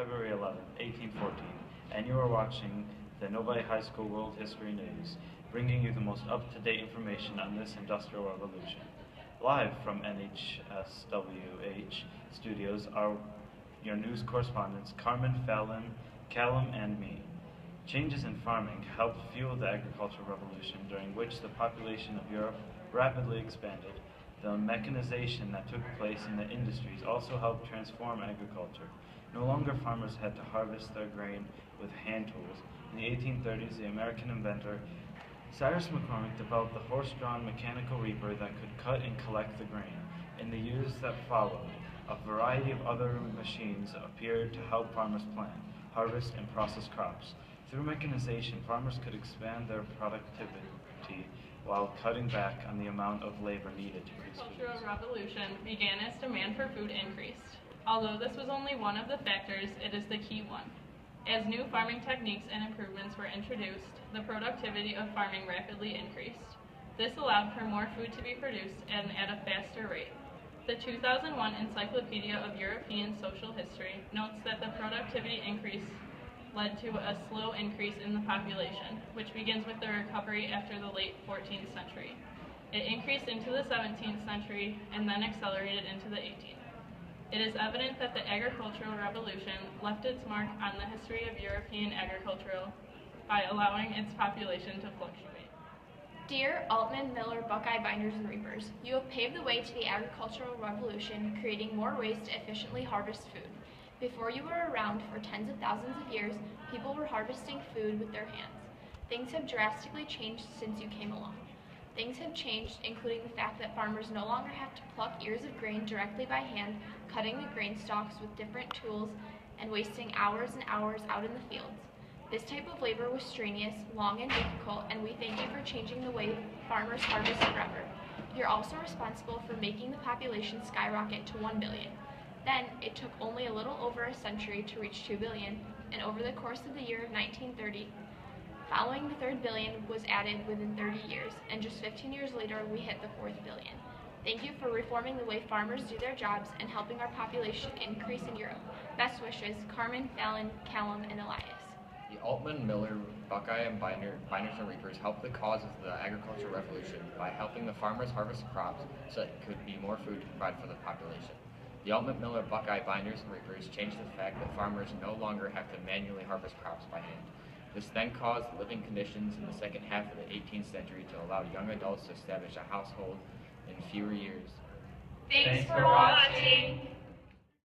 February 11th, 1814, and you are watching the Novi High School World History News, bringing you the most up-to-date information on this industrial revolution. Live from NHSWH studios are your news correspondents Carmen, Fallon, Callum, and me. Changes in farming helped fuel the agricultural revolution, during which the population of Europe rapidly expanded. The mechanization that took place in the industries also helped transform agriculture. No longer farmers had to harvest their grain with hand tools. In the 1830s, the American inventor Cyrus McCormick developed the horse-drawn mechanical reaper that could cut and collect the grain. In the years that followed, a variety of other machines appeared to help farmers plant, harvest, and process crops. Through mechanization, farmers could expand their productivity while cutting back on the amount of labor needed to produce food. The Agricultural Revolution began as demand for food increased. Although this was only one of the factors, it is the key one. As new farming techniques and improvements were introduced, the productivity of farming rapidly increased. This allowed for more food to be produced and at a faster rate. The 2001 Encyclopedia of European Social History notes that the productivity increase led to a slow increase in the population, which begins with the recovery after the late 14th century. It increased into the 17th century and then accelerated into the 18th. It is evident that the agricultural revolution left its mark on the history of European agriculture by allowing its population to fluctuate. Dear Altman, Miller, Buckeye Binders, and Reapers, you have paved the way to the agricultural revolution, creating more ways to efficiently harvest food. Before you were around for tens of thousands of years, people were harvesting food with their hands. Things have drastically changed since you came along. Things have changed, including the fact that farmers no longer have to pluck ears of grain directly by hand, cutting the grain stalks with different tools, and wasting hours and hours out in the fields. This type of labor was strenuous, long, and difficult, and we thank you for changing the way farmers harvest forever. You're also responsible for making the population skyrocket to 1 billion. Then, it took only a little over a century to reach 2 billion, and over the course of the year of 1930, following the third billion was added within 30 years, and just 15 years later, we hit the fourth billion. Thank you for reforming the way farmers do their jobs and helping our population increase in Europe. Best wishes, Carmen, Fallon, Callum, and Elias. The Altman, Miller, Buckeye, and Binders and Reapers helped the cause of the agricultural revolution by helping the farmers harvest crops so that there could be more food to provide for the population. The Altman, Miller, Buckeye, Binders, and Reapers changed the fact that farmers no longer have to manually harvest crops by hand. This then caused living conditions in the second half of the 18th century to allow young adults to establish a household in fewer years. Thanks for watching.